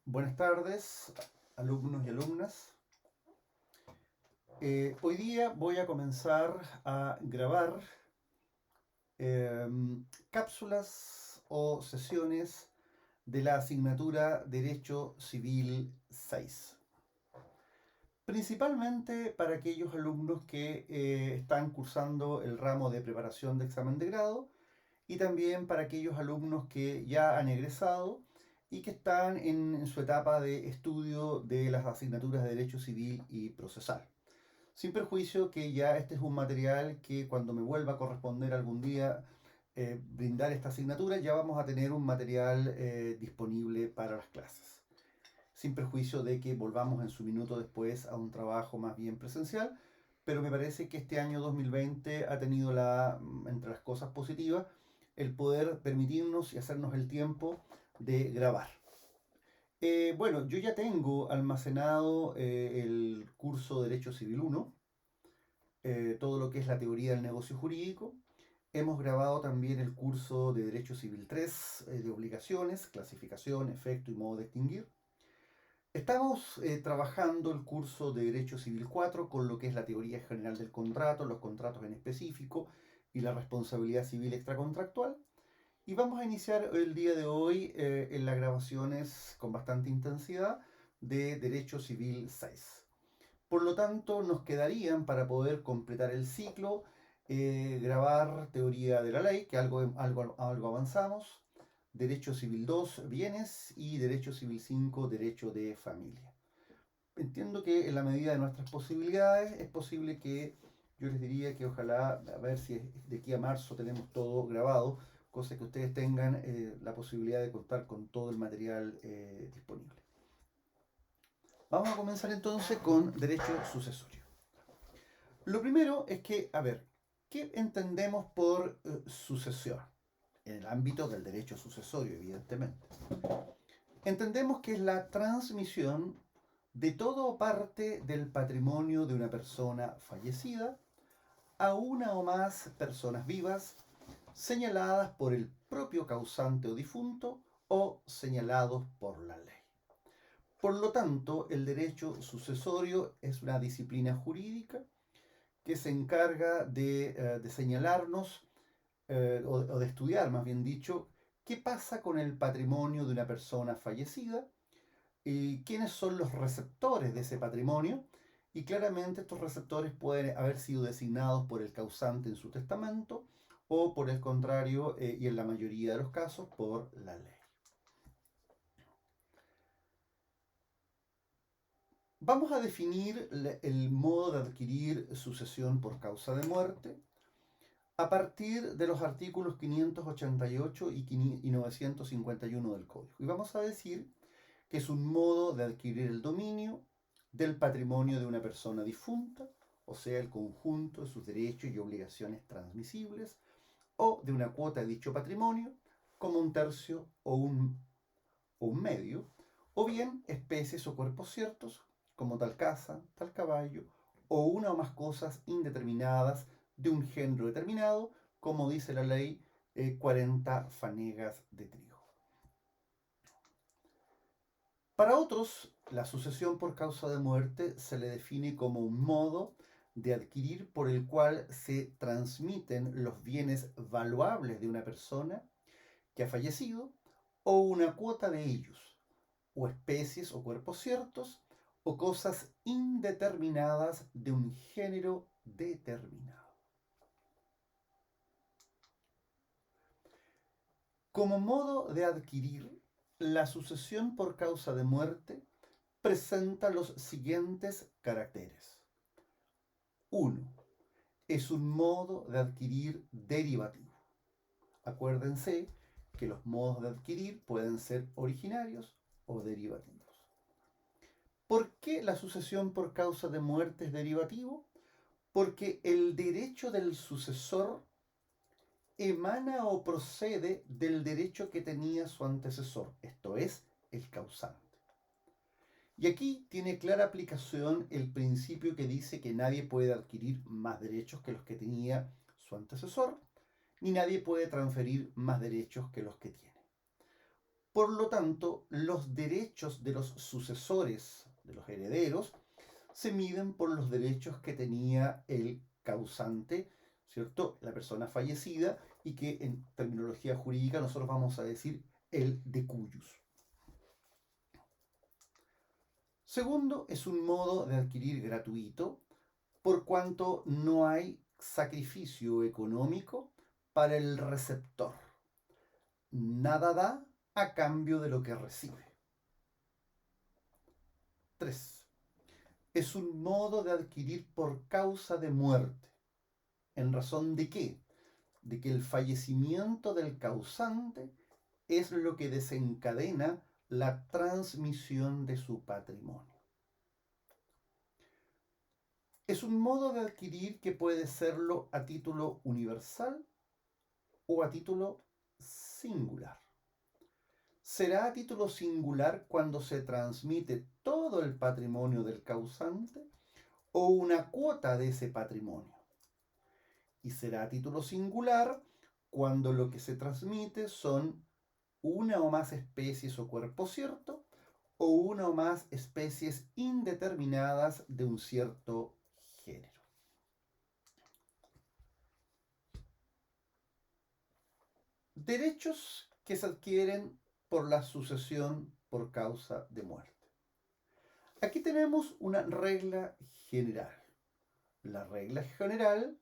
Buenas tardes, alumnos y alumnas. Hoy día voy a comenzar a grabar cápsulas o sesiones de la asignatura Derecho Civil 6. Principalmente para aquellos alumnos que están cursando el ramo de preparación de examen de grado y también para aquellos alumnos que ya han egresado y que están en su etapa de estudio de las asignaturas de Derecho Civil y Procesal. Sin perjuicio que ya este es un material que cuando me vuelva a corresponder algún día brindar esta asignatura, ya vamos a tener un material disponible para las clases. Sin perjuicio de que volvamos en su minuto después a un trabajo más bien presencial, pero me parece que este año 2020 ha tenido entre las cosas positivas el poder permitirnos y hacernos el tiempo de grabar. Bueno, yo ya tengo almacenado el curso Derecho Civil 1, todo lo que es la teoría del negocio jurídico. Hemos grabado también el curso de Derecho Civil 3, de obligaciones, clasificación, efecto y modo de extinguir. Estamos trabajando el curso de Derecho Civil 4 con lo que es la teoría general del contrato, los contratos en específico y la responsabilidad civil extracontractual. Y vamos a iniciar el día de hoy en las grabaciones con bastante intensidad de Derecho Civil 6. Por lo tanto, nos quedarían para poder completar el ciclo, grabar teoría de la ley, que algo avanzamos, Derecho Civil 2, bienes, y Derecho Civil 5, derecho de familia. Entiendo que en la medida de nuestras posibilidades es posible que yo les diría que ojalá, a ver si de aquí a marzo tenemos todo grabado, cosa que ustedes tengan la posibilidad de contar con todo el material disponible. Vamos a comenzar entonces con derecho sucesorio. Lo primero es que, a ver, ¿qué entendemos por sucesión? En el ámbito del derecho sucesorio, evidentemente. Entendemos que es la transmisión de todo o parte del patrimonio de una persona fallecida a una o más personas vivas señaladas por el propio causante o difunto o señalados por la ley. Por lo tanto, el derecho sucesorio es una disciplina jurídica que se encarga de señalarnos o de estudiar, más bien dicho, qué pasa con el patrimonio de una persona fallecida y quiénes son los receptores de ese patrimonio. Y claramente estos receptores pueden haber sido designados por el causante en su testamento o por el contrario, y en la mayoría de los casos, por la ley. Vamos a definir el modo de adquirir sucesión por causa de muerte a partir de los artículos 588 y 951 del Código. Y vamos a decir que es un modo de adquirir el dominio del patrimonio de una persona difunta, o sea, el conjunto de sus derechos y obligaciones transmisibles, o de una cuota de dicho patrimonio, como un tercio o un medio, o bien especies o cuerpos ciertos, como tal casa, tal caballo, o una o más cosas indeterminadas de un género determinado, como dice la ley, 40 fanegas de trigo. Para otros, la sucesión por causa de muerte se le define como un modo de adquirir por el cual se transmiten los bienes valuables de una persona que ha fallecido o una cuota de ellos, o especies o cuerpos ciertos, o cosas indeterminadas de un género determinado. Como modo de adquirir, la sucesión por causa de muerte presenta los siguientes caracteres. 1. Es un modo de adquirir derivativo. Acuérdense que los modos de adquirir pueden ser originarios o derivativos. ¿Por qué la sucesión por causa de muerte es derivativo? Porque el derecho del sucesor emana o procede del derecho que tenía su antecesor, esto es, el causante. Y aquí tiene clara aplicación el principio que dice que nadie puede adquirir más derechos que los que tenía su antecesor, ni nadie puede transferir más derechos que los que tiene. Por lo tanto, los derechos de los sucesores, de los herederos, se miden por los derechos que tenía el causante, ¿cierto? La persona fallecida, y que en terminología jurídica nosotros vamos a decir el de cuyus. Segundo, es un modo de adquirir gratuito, por cuanto no hay sacrificio económico para el receptor. Nada da a cambio de lo que recibe. 3. Es un modo de adquirir por causa de muerte. ¿En razón de qué? De que el fallecimiento del causante es lo que desencadena la transmisión de su patrimonio. Es un modo de adquirir que puede serlo a título universal o a título singular. Será a título singular cuando se transmite todo el patrimonio del causante o una cuota de ese patrimonio. Y será a título singular cuando lo que se transmite son una o más especies o cuerpo cierto, o una o más especies indeterminadas de un cierto género. Derechos que se adquieren por la sucesión por causa de muerte. Aquí tenemos una regla general. La regla general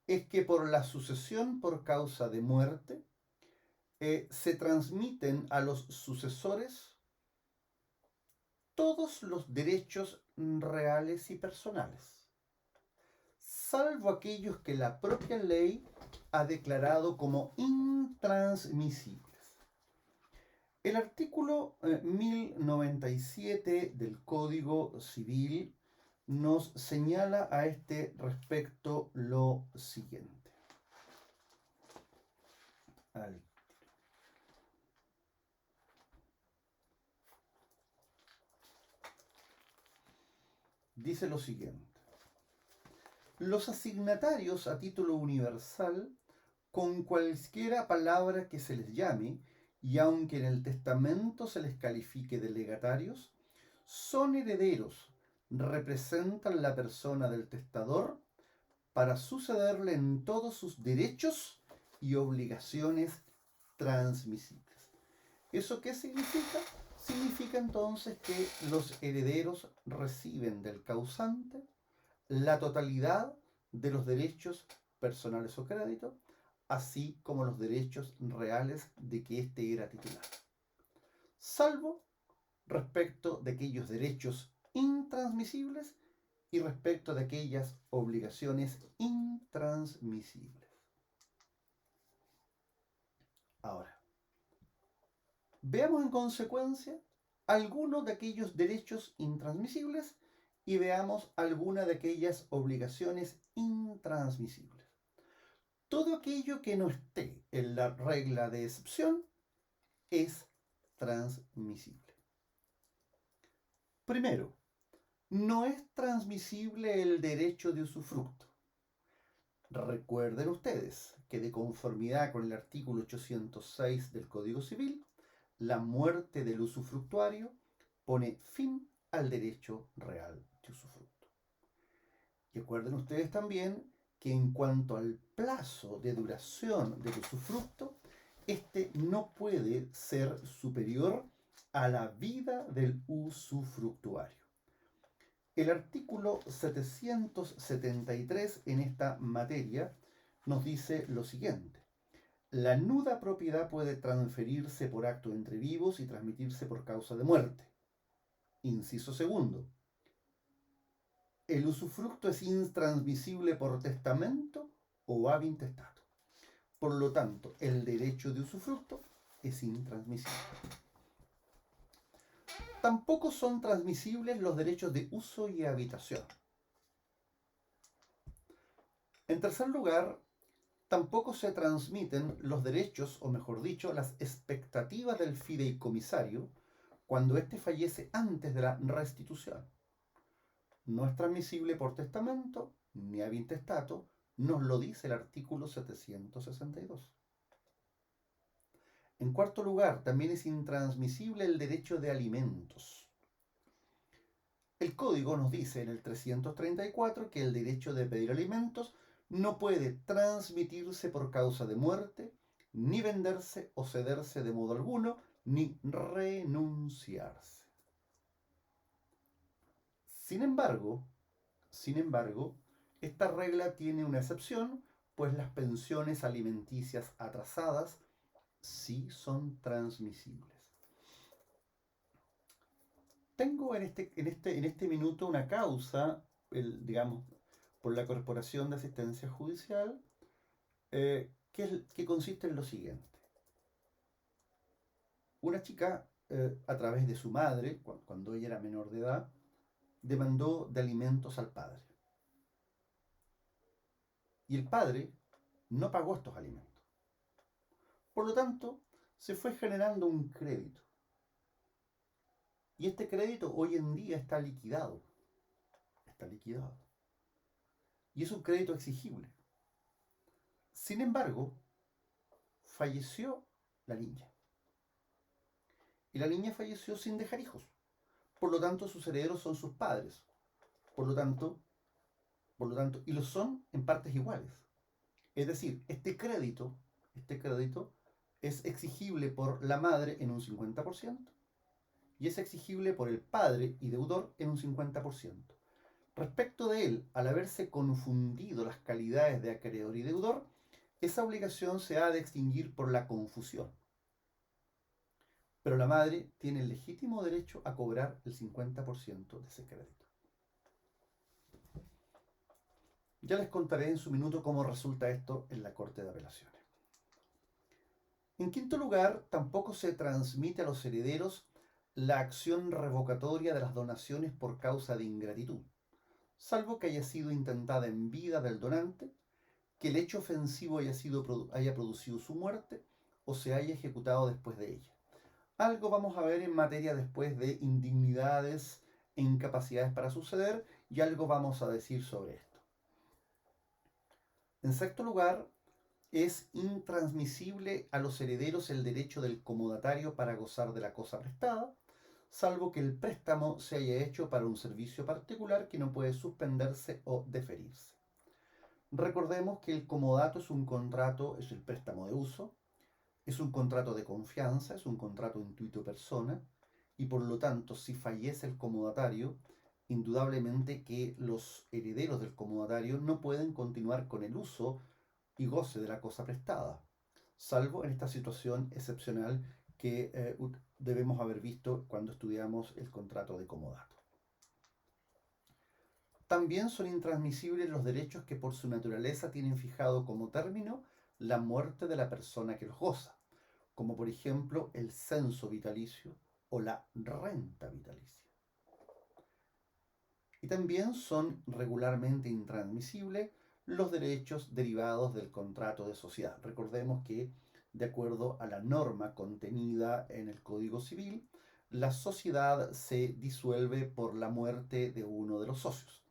es que por la sucesión por causa de muerte se transmiten a los sucesores todos los derechos reales y personales, salvo aquellos que la propia ley ha declarado como intransmisibles. El artículo 1097 del Código Civil nos señala a este respecto lo siguiente. Dice lo siguiente. Los asignatarios a título universal, con cualquiera palabra que se les llame, y aunque en el testamento se les califique de legatarios, son herederos, representan la persona del testador para sucederle en todos sus derechos y obligaciones transmisibles. ¿Eso qué significa? Significa entonces que los herederos reciben del causante la totalidad de los derechos personales o créditos, así como los derechos reales de que éste era titular, salvo respecto de aquellos derechos intransmisibles y respecto de aquellas obligaciones intransmisibles. Ahora, veamos en consecuencia algunos de aquellos derechos intransmisibles y veamos algunas de aquellas obligaciones intransmisibles. Todo aquello que no esté en la regla de excepción es transmisible. Primero, no es transmisible el derecho de usufructo. Recuerden ustedes que de conformidad con el artículo 806 del Código Civil, la muerte del usufructuario pone fin al derecho real de usufructo. Y recuerden ustedes también que en cuanto al plazo de duración del usufructo, este no puede ser superior a la vida del usufructuario. El artículo 773 en esta materia nos dice lo siguiente. La nuda propiedad puede transferirse por acto entre vivos y transmitirse por causa de muerte. Inciso segundo. El usufructo es intransmisible por testamento o ab intestato. Por lo tanto, el derecho de usufructo es intransmisible. Tampoco son transmisibles los derechos de uso y habitación. En tercer lugar, tampoco se transmiten los derechos, o mejor dicho, las expectativas del fideicomisario cuando éste fallece antes de la restitución. No es transmisible por testamento ni ab intestato, nos lo dice el artículo 762. En cuarto lugar, también es intransmisible el derecho de alimentos. El código nos dice en el 334 que el derecho de pedir alimentos no puede transmitirse por causa de muerte, ni venderse o cederse de modo alguno, ni renunciarse. Sin embargo, sin embargo, esta regla tiene una excepción, pues las pensiones alimenticias atrasadas sí son transmisibles. Tengo en este minuto una causa, digamos, por la Corporación de Asistencia Judicial, que consiste en lo siguiente. Una chica, a través de su madre, cuando ella era menor de edad, demandó de alimentos al padre. Y el padre no pagó estos alimentos. Por lo tanto, se fue generando un crédito. Y este crédito hoy en día está liquidado. Está liquidado. Y es un crédito exigible. Sin embargo, falleció la niña. Y la niña falleció sin dejar hijos. Por lo tanto, sus herederos son sus padres. Por lo tanto, y lo son en partes iguales. Es decir, este crédito es exigible por la madre en un 50% y es exigible por el padre y deudor en un 50%. Respecto de él, al haberse confundido las calidades de acreedor y deudor, esa obligación se ha de extinguir por la confusión. Pero la madre tiene el legítimo derecho a cobrar el 50% de ese crédito. Ya les contaré en su minuto cómo resulta esto en la Corte de Apelaciones. En quinto lugar, tampoco se transmite a los herederos la acción revocatoria de las donaciones por causa de ingratitud, salvo que haya sido intentada en vida del donante, que el hecho ofensivo haya producido su muerte o se haya ejecutado después de ella. Algo vamos a ver en materia después de indignidades e incapacidades para suceder y algo vamos a decir sobre esto. En sexto lugar, es intransmisible a los herederos el derecho del comodatario para gozar de la cosa prestada, salvo que el préstamo se haya hecho para un servicio particular que no puede suspenderse o deferirse. Recordemos que el comodato es un contrato, es el préstamo de uso, es un contrato de confianza, es un contrato intuito persona, y por lo tanto, si fallece el comodatario, indudablemente que los herederos del comodatario no pueden continuar con el uso y goce de la cosa prestada, salvo en esta situación excepcional que debemos haber visto cuando estudiamos el contrato de comodato. También son intransmisibles los derechos que por su naturaleza tienen fijado como término la muerte de la persona que los goza, como por ejemplo el censo vitalicio o la renta vitalicia. Y también son regularmente intransmisibles los derechos derivados del contrato de sociedad. Recordemos que, de acuerdo a la norma contenida en el Código Civil, la sociedad se disuelve por la muerte de uno de los socios,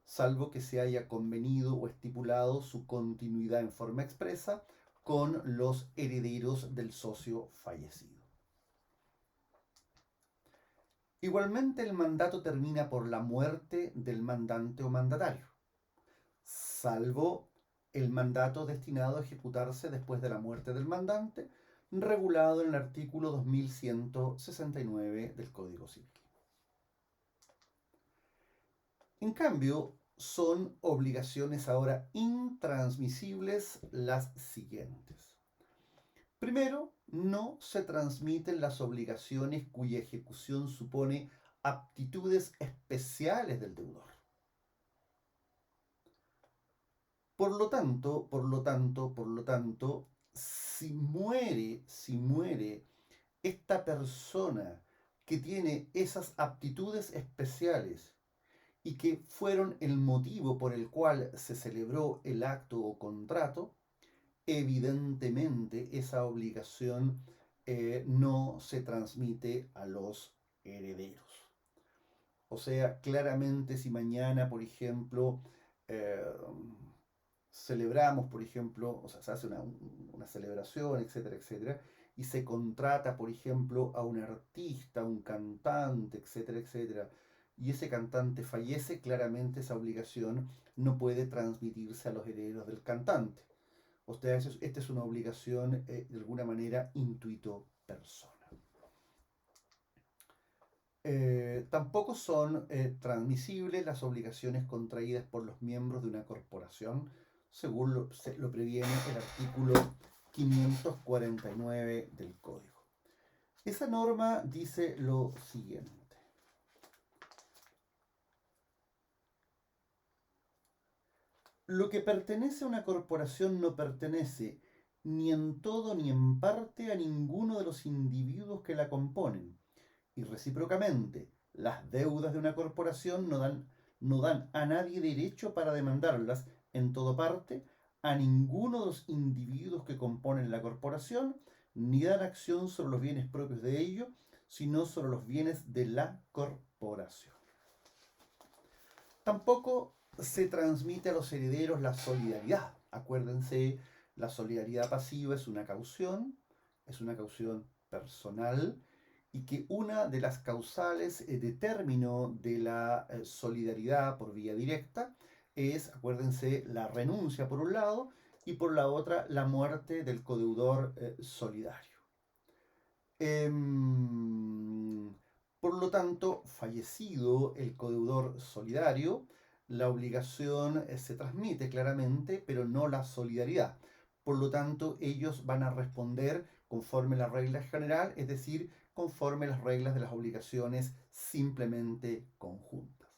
salvo que se haya convenido o estipulado su continuidad en forma expresa con los herederos del socio fallecido. Igualmente, el mandato termina por la muerte del mandante o mandatario, salvo el mandato destinado a ejecutarse después de la muerte del mandante, regulado en el artículo 2169 del Código Civil. En cambio, son obligaciones ahora intransmisibles las siguientes. Primero, no se transmiten las obligaciones cuya ejecución supone aptitudes especiales del deudor. Por lo tanto, si muere esta persona que tiene esas aptitudes especiales y que fueron el motivo por el cual se celebró el acto o contrato, evidentemente esa obligación no se transmite a los herederos. O sea, claramente si mañana, por ejemplo, eh, celebramos, por ejemplo, o sea, se hace una celebración, etcétera, etcétera, y se contrata, por ejemplo, a un artista, un cantante, etcétera, etcétera, y ese cantante fallece, claramente esa obligación no puede transmitirse a los herederos del cantante. O sea, esta es una obligación de alguna manera intuito persona. Tampoco son transmisibles las obligaciones contraídas por los miembros de una corporación, según lo previene el artículo 549 del Código. Esa norma dice lo siguiente. Lo que pertenece a una corporación no pertenece ni en todo ni en parte a ninguno de los individuos que la componen. Y recíprocamente, las deudas de una corporación no dan a nadie derecho para demandarlas en toda parte a ninguno de los individuos que componen la corporación, ni dan acción sobre los bienes propios de ello, sino sobre los bienes de la corporación. Tampoco se transmite a los herederos la solidaridad. Acuérdense, la solidaridad pasiva es una caución personal, y que una de las causales de término de la solidaridad por vía directa es, acuérdense, la renuncia por un lado y por la otra la muerte del codeudor solidario. Por lo tanto, fallecido el codeudor solidario, la obligación se transmite claramente, pero no la solidaridad. Por lo tanto, ellos van a responder conforme la regla general, es decir, conforme las reglas de las obligaciones simplemente conjuntas.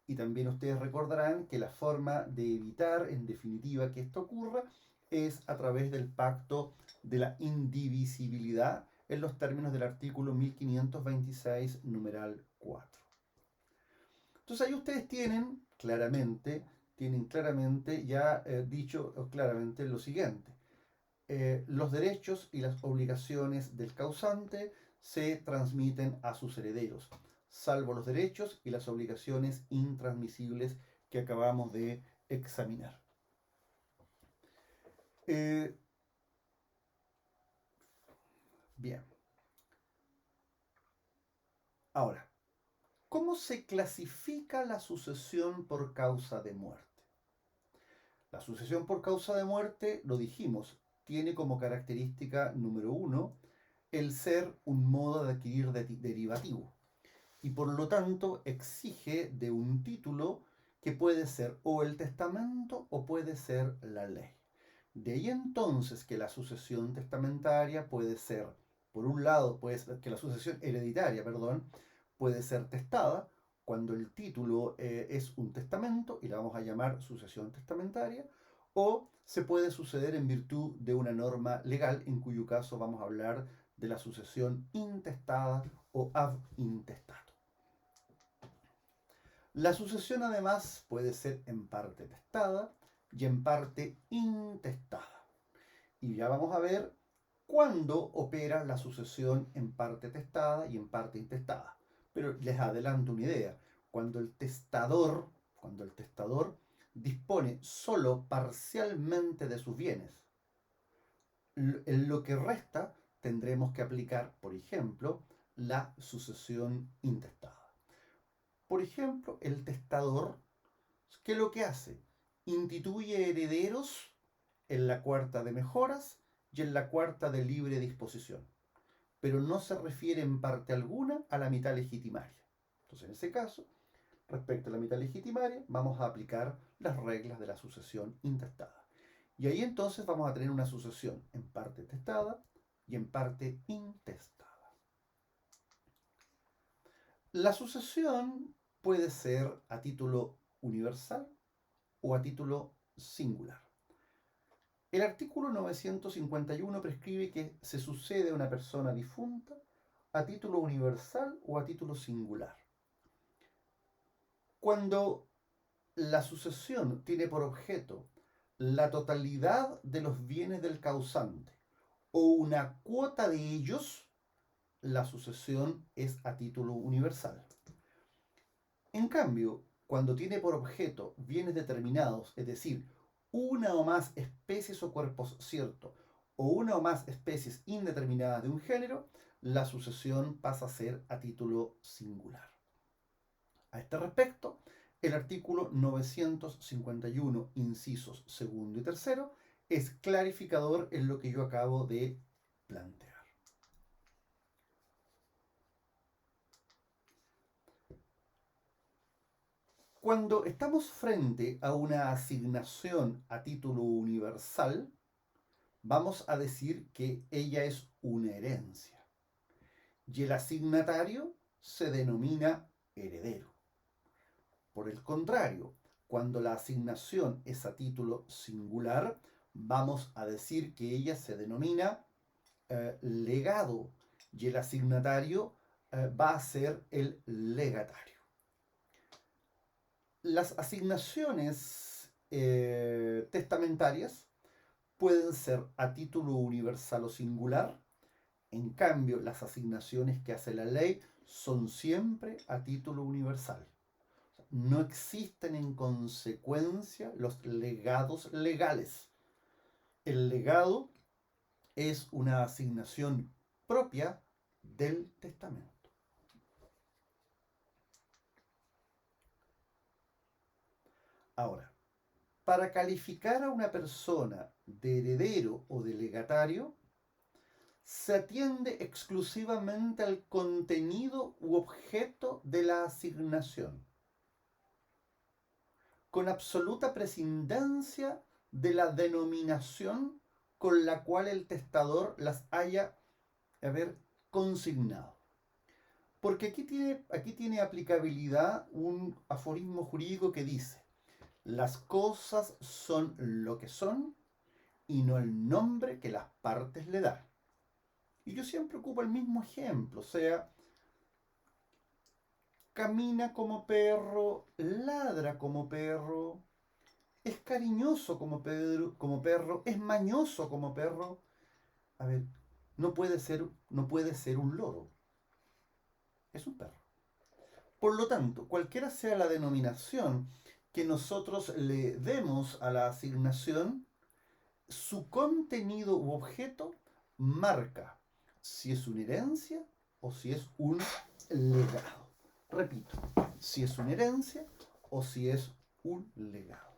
Y también ustedes recordarán que la forma de evitar, en definitiva, que esto ocurra es a través del pacto de la indivisibilidad en los términos del artículo 1526, numeral 4. Entonces ahí ustedes tienen claramente ya dicho claramente lo siguiente. Los derechos y las obligaciones del causante se transmiten a sus herederos, salvo los derechos y las obligaciones intransmisibles que acabamos de examinar. Bien. Ahora, ¿cómo se clasifica la sucesión por causa de muerte? La sucesión por causa de muerte, lo dijimos, tiene como característica número 1 el ser un modo de adquirir derivativo, y por lo tanto exige de un título que puede ser o el testamento o puede ser la ley. De ahí entonces que la sucesión testamentaria puede ser, por un lado, que la sucesión hereditaria, perdón, puede ser testada cuando el título es un testamento y la vamos a llamar sucesión testamentaria, o se puede suceder en virtud de una norma legal, en cuyo caso vamos a hablar de la sucesión intestada o ab intestato. La sucesión además puede ser en parte testada y en parte intestada. Y ya vamos a ver cuándo opera la sucesión en parte testada y en parte intestada. Pero les adelanto una idea. Cuando el testador dispone solo parcialmente de sus bienes, en lo que resta tendremos que aplicar, por ejemplo, la sucesión intestada. Por ejemplo, el testador, ¿qué es lo que hace? Instituye herederos en la cuarta de mejoras y en la cuarta de libre disposición, pero no se refiere en parte alguna a la mitad legitimaria. Entonces, en ese caso, respecto a la mitad legitimaria, vamos a aplicar las reglas de la sucesión intestada. Y ahí entonces vamos a tener una sucesión en parte testada y en parte intestada. La sucesión puede ser a título universal o a título singular. El artículo 951 prescribe que se sucede a una persona difunta a título universal o a título singular. Cuando la sucesión tiene por objeto la totalidad de los bienes del causante o una cuota de ellos, la sucesión es a título universal. En cambio, cuando tiene por objeto bienes determinados, es decir, una o más especies o cuerpos ciertos, o una o más especies indeterminadas de un género, la sucesión pasa a ser a título singular. A este respecto, el artículo 951, incisos segundo y tercero, es clarificador en lo que yo acabo de plantear. Cuando estamos frente a una asignación a título universal, vamos a decir que ella es una herencia y el asignatario se denomina heredero. Por el contrario, cuando la asignación es a título singular, vamos a decir que ella se denomina legado y el asignatario va a ser el legatario. Las asignaciones testamentarias pueden ser a título universal o singular. En cambio, las asignaciones que hace la ley son siempre a título universal. No existen en consecuencia los legados legales. El legado es una asignación propia del testamento. Ahora, para calificar a una persona de heredero o de legatario, se atiende exclusivamente al contenido u objeto de la asignación, con absoluta prescindencia de la denominación con la cual el testador las haya consignado. Porque aquí tiene aplicabilidad un aforismo jurídico que dice: las cosas son lo que son y no el nombre que las partes le dan. Y yo siempre ocupo el mismo ejemplo, o sea, camina como perro, ladra como perro, es cariñoso como perro, es mañoso como perro. A ver, no puede ser un loro, es un perro. Por lo tanto, cualquiera sea la denominación que nosotros le demos a la asignación, su contenido u objeto marca si es una herencia o si es un legado. Repito, si es una herencia o si es un legado.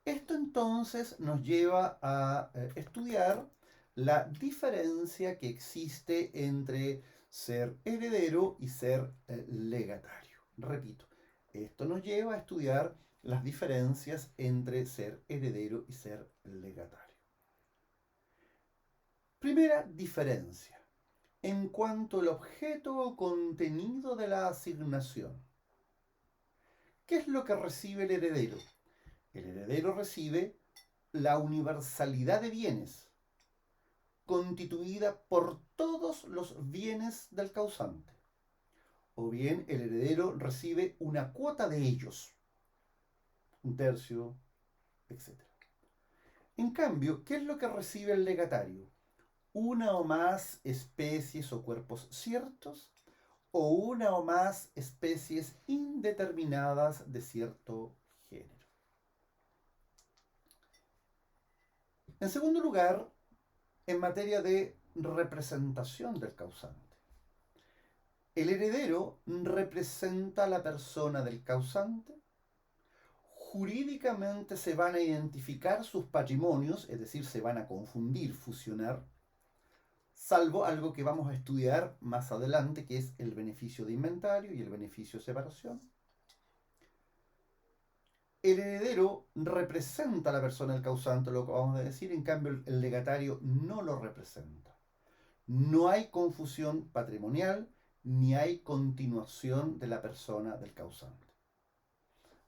Esto entonces nos lleva a estudiar la diferencia que existe entre ser heredero y ser legatario. Repito, esto nos lleva a estudiar las diferencias entre ser heredero y ser legatario. Primera diferencia, en cuanto al objeto o contenido de la asignación. ¿Qué es lo que recibe el heredero? El heredero recibe la universalidad de bienes, constituida por todos los bienes del causante. O bien el heredero recibe una cuota de ellos, un tercio, etc. En cambio, ¿qué es lo que recibe el legatario? Una o más especies o cuerpos ciertos, o una o más especies indeterminadas de cierto género. En segundo lugar, en materia de representación del causante. El heredero representa a la persona del causante. Jurídicamente se van a identificar sus patrimonios, es decir, se van a confundir, fusionar, salvo algo que vamos a estudiar más adelante, que es el beneficio de inventario y el beneficio de separación. El heredero representa a la persona del causante, lo que vamos a decir, en cambio el legatario no lo representa. No hay confusión patrimonial ni hay continuación de la persona del causante.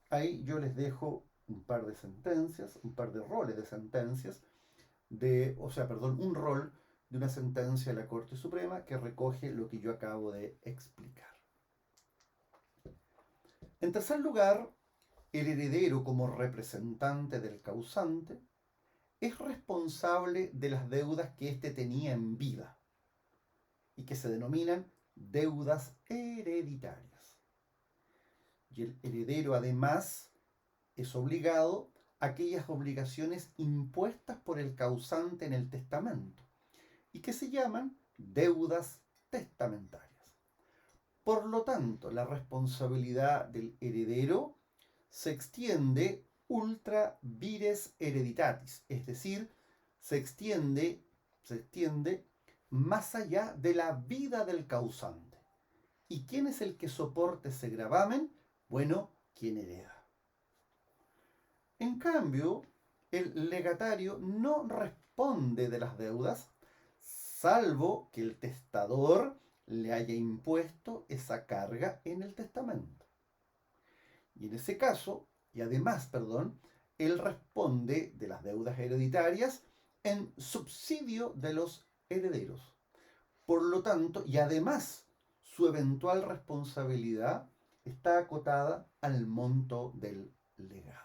Ahí yo les dejo un par de sentencias, un par de roles de sentencias, un rol de una sentencia de la Corte Suprema que recoge lo que yo acabo de explicar. En tercer lugar, el heredero como representante del causante es responsable de las deudas que éste tenía en vida y que se denominan deudas hereditarias. Y el heredero además es obligado aquellas obligaciones impuestas por el causante en el testamento y que se llaman deudas testamentarias. Por lo tanto, la responsabilidad del heredero se extiende ultra vires hereditatis, es decir, se extiende más allá de la vida del causante. ¿Y quién es el que soporta ese gravamen? Bueno, quien hereda. En cambio, el legatario no responde de las deudas, salvo que el testador le haya impuesto esa carga en el testamento. Y en ese caso, y además, perdón, él responde de las deudas hereditarias en subsidio de los herederos. Por lo tanto, y además, su eventual responsabilidad está acotada al monto del legado.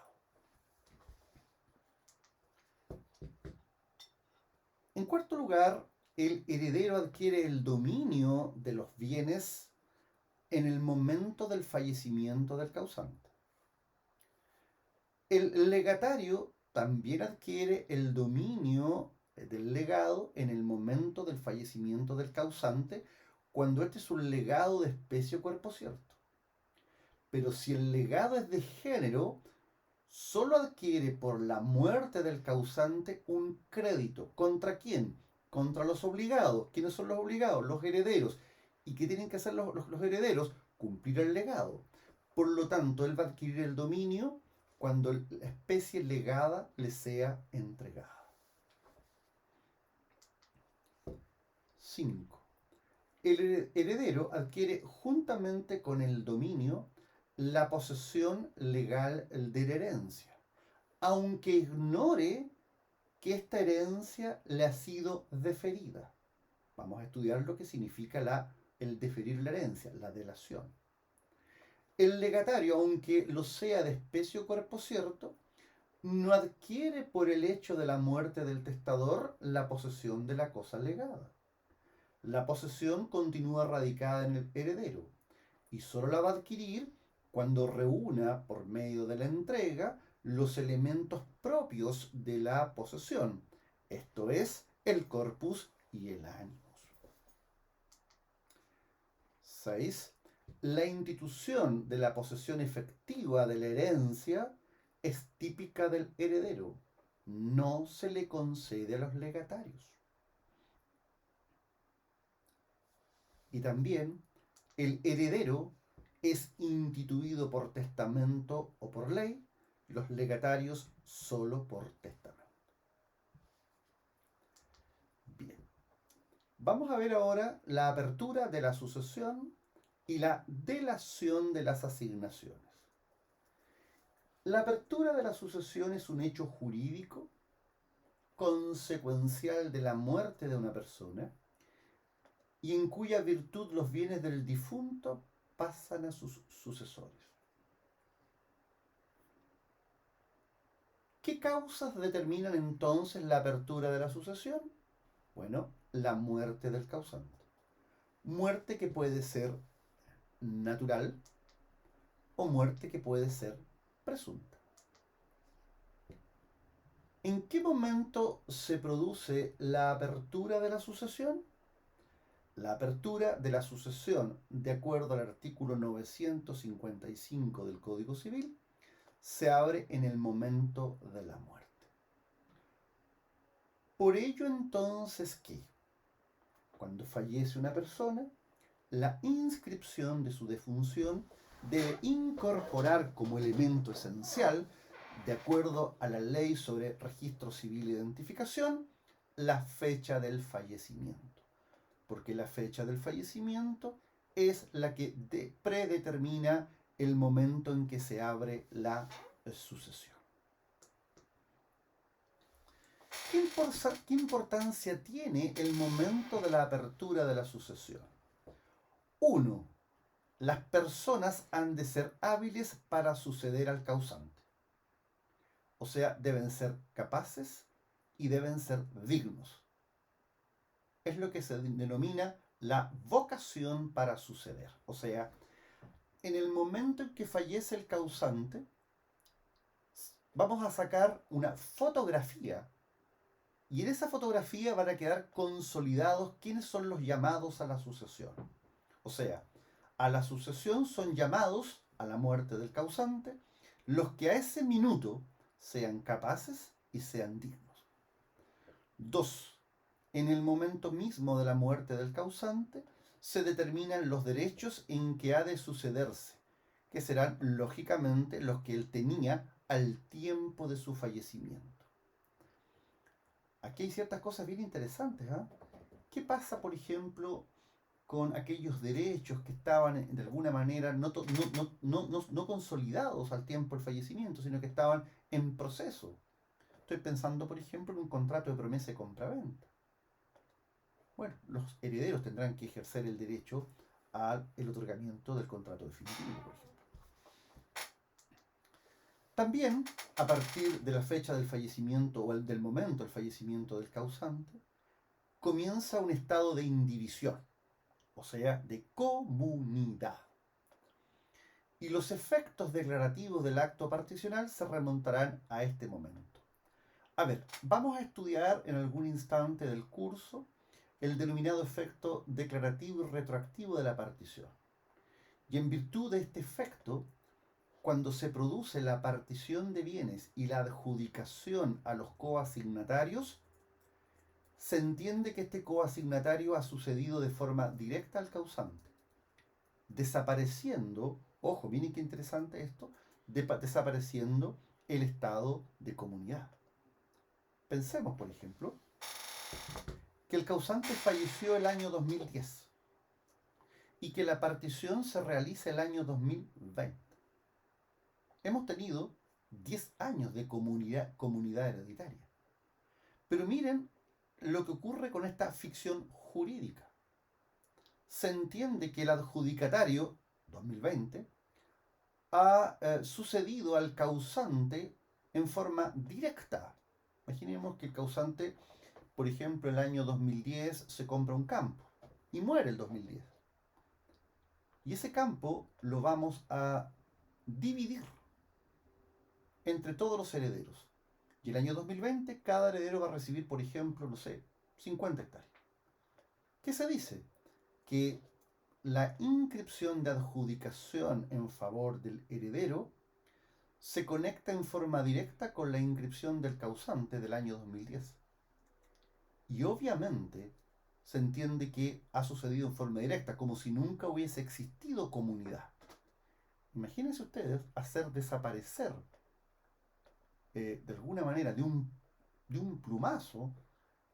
En cuarto lugar, el heredero adquiere el dominio de los bienes en el momento del fallecimiento del causante. El legatario también adquiere el dominio del legado en el momento del fallecimiento del causante, cuando este es un legado de especie o cuerpo cierto. Pero si el legado es de género, solo adquiere por la muerte del causante un crédito. ¿Contra quién? Contra los obligados. ¿Quiénes son los obligados? Los herederos. ¿Y qué tienen que hacer los herederos? Cumplir el legado. Por lo tanto, él va a adquirir el dominio cuando la especie legada le sea entregada. 5. El heredero adquiere juntamente con el dominio la posesión legal de la herencia, aunque ignore que esta herencia le ha sido deferida. Vamos a estudiar lo que significa el deferir la herencia, la delación. El legatario, aunque lo sea de especie o cuerpo cierto, no adquiere por el hecho de la muerte del testador la posesión de la cosa legada. La posesión continúa radicada en el heredero y solo la va a adquirir cuando reúna por medio de la entrega los elementos propios de la posesión, esto es, el corpus y el animus. 6. La institución de la posesión efectiva de la herencia es típica del heredero, no se le concede a los legatarios. Y también el heredero es instituido por testamento o por ley, los legatarios solo por testamento. Bien, vamos a ver ahora la apertura de la sucesión y la delación de las asignaciones. La apertura de la sucesión es un hecho jurídico consecuencial de la muerte de una persona y en cuya virtud los bienes del difunto pasan a sus sucesores. ¿Qué causas determinan entonces la apertura de la sucesión? Bueno, la muerte del causante. Muerte que puede ser natural o muerte que puede ser presunta. ¿En qué momento se produce la apertura de la sucesión? La apertura de la sucesión, de acuerdo al artículo 955 del Código Civil, se abre en el momento de la muerte. Por ello entonces que, cuando fallece una persona, la inscripción de su defunción debe incorporar como elemento esencial, de acuerdo a la ley sobre registro civil e identificación, la fecha del fallecimiento. Porque la fecha del fallecimiento es la que predetermina el momento en que se abre la sucesión. ¿Qué importancia tiene el momento de la apertura de la sucesión? 1. Las personas han de ser hábiles para suceder al causante. O sea, deben ser capaces y deben ser dignos. Es lo que se denomina la vocación para suceder. O sea, en el momento en que fallece el causante, vamos a sacar una fotografía y en esa fotografía van a quedar consolidados quiénes son los llamados a la sucesión. O sea, a la sucesión son llamados a la muerte del causante los que a ese minuto sean capaces y sean dignos. 2. En el momento mismo de la muerte del causante se determinan los derechos en que ha de sucederse, que serán lógicamente los que él tenía al tiempo de su fallecimiento. Aquí hay ciertas cosas bien interesantes. ¿Qué pasa, por ejemplo, con aquellos derechos que estaban de alguna manera no consolidados al tiempo del fallecimiento, sino que estaban en proceso? Estoy pensando, por ejemplo, en un contrato de promesa y compraventa. Bueno, los herederos tendrán que ejercer el derecho al otorgamiento del contrato definitivo, por ejemplo. También, a partir de la fecha del fallecimiento o del momento del fallecimiento del causante, comienza un estado de indivisión, o sea, de comunidad. Y los efectos declarativos del acto particional se remontarán a este momento. A ver, vamos a estudiar en algún instante del curso el denominado efecto declarativo y retroactivo de la partición. Y en virtud de este efecto, cuando se produce la partición de bienes y la adjudicación a los coasignatarios, se entiende que este coasignatario ha sucedido de forma directa al causante, desapareciendo, ojo, miren qué interesante esto, desapareciendo el estado de comunidad. Pensemos, por ejemplo, que el causante falleció el año 2010 y que la partición se realiza el año 2020. Hemos tenido 10 años de comunidad hereditaria. Pero miren lo que ocurre con esta ficción jurídica. Se entiende que el adjudicatario, 2020, ha sucedido al causante en forma directa. Imaginemos que el causante, por ejemplo, en el año 2010 se compra un campo y muere el 2010. Y ese campo lo vamos a dividir entre todos los herederos. Y el año 2020 cada heredero va a recibir, por ejemplo, no sé, 50 hectáreas. ¿Qué se dice? Que la inscripción de adjudicación en favor del heredero se conecta en forma directa con la inscripción del causante del año 2010. Y obviamente se entiende que ha sucedido en forma directa, como si nunca hubiese existido comunidad. Imagínense ustedes hacer desaparecer de alguna manera de un plumazo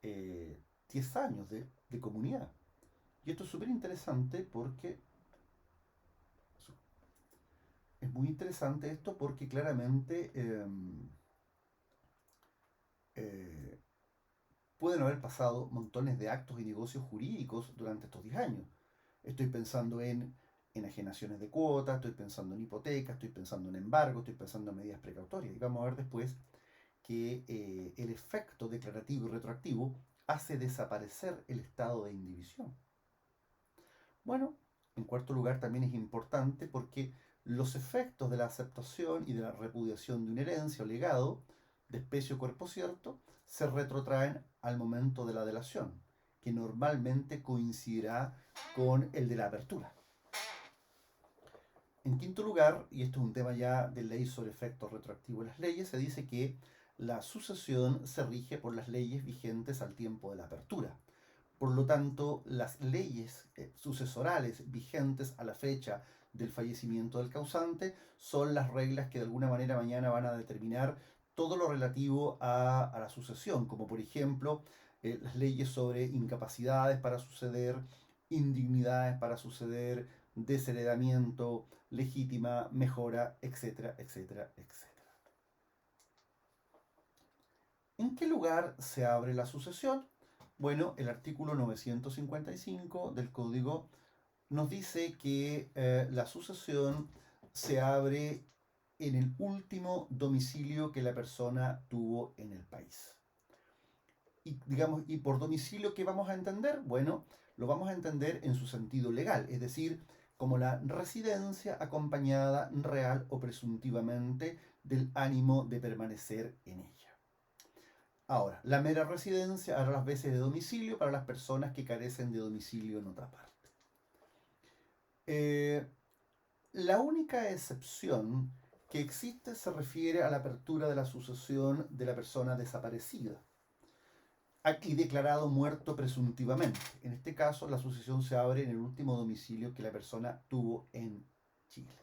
10 años de comunidad. Y esto es súper interesante porque es muy interesante esto porque claramente pueden haber pasado montones de actos y negocios jurídicos durante estos 10 años. Estoy pensando en enajenaciones de cuotas, estoy pensando en hipotecas, estoy pensando en embargo, estoy pensando en medidas precautorias. Y vamos a ver después que el efecto declarativo y retroactivo hace desaparecer el estado de indivisión. Bueno, en cuarto lugar también es importante porque los efectos de la aceptación y de la repudiación de una herencia o legado de especie o cuerpo cierto se retrotraen al momento de la delación, que normalmente coincidirá con el de la apertura. En quinto lugar, y esto es un tema ya de ley sobre efectos retroactivos de las leyes, se dice que la sucesión se rige por las leyes vigentes al tiempo de la apertura. Por lo tanto, las leyes sucesorales vigentes a la fecha del fallecimiento del causante son las reglas que de alguna manera mañana van a determinar todo lo relativo a la sucesión, como por ejemplo las leyes sobre incapacidades para suceder, indignidades para suceder, desheredamiento, legítima, mejora, etcétera, etcétera, etcétera. ¿En qué lugar se abre la sucesión? Bueno, el artículo 955 del Código nos dice que la sucesión se abre en el último domicilio que la persona tuvo en el país. Y, digamos, y por domicilio, ¿qué vamos a entender? Bueno, lo vamos a entender en su sentido legal, es decir, como la residencia acompañada real o presuntivamente del ánimo de permanecer en ella. Ahora, la mera residencia hará las veces de domicilio para las personas que carecen de domicilio en otra parte. Eh, la única excepción que existe se refiere a la apertura de la sucesión de la persona desaparecida, aquí declarado muerto presuntivamente. En este caso, la sucesión se abre en el último domicilio que la persona tuvo en Chile.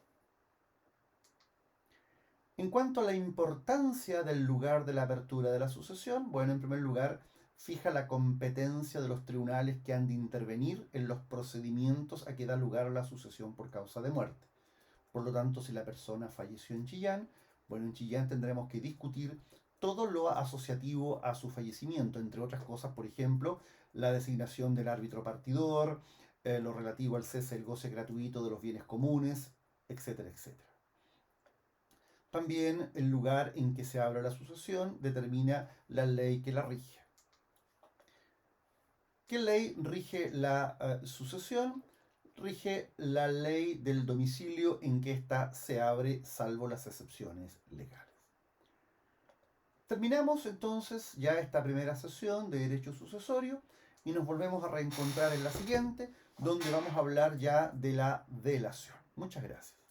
En cuanto a la importancia del lugar de la apertura de la sucesión, bueno, en primer lugar, fija la competencia de los tribunales que han de intervenir en los procedimientos a que da lugar a la sucesión por causa de muerte. Por lo tanto, si la persona falleció en Chillán, bueno, en Chillán tendremos que discutir todo lo asociativo a su fallecimiento, entre otras cosas, por ejemplo, la designación del árbitro partidor, lo relativo al cese del goce gratuito de los bienes comunes, etcétera, etcétera. También el lugar en que se abra la sucesión determina la ley que la rige. ¿Qué ley rige la sucesión? Rige la ley del domicilio en que ésta se abre, salvo las excepciones legales. Terminamos entonces ya esta primera sesión de derecho sucesorio y nos volvemos a reencontrar en la siguiente, donde vamos a hablar ya de la delación. Muchas gracias.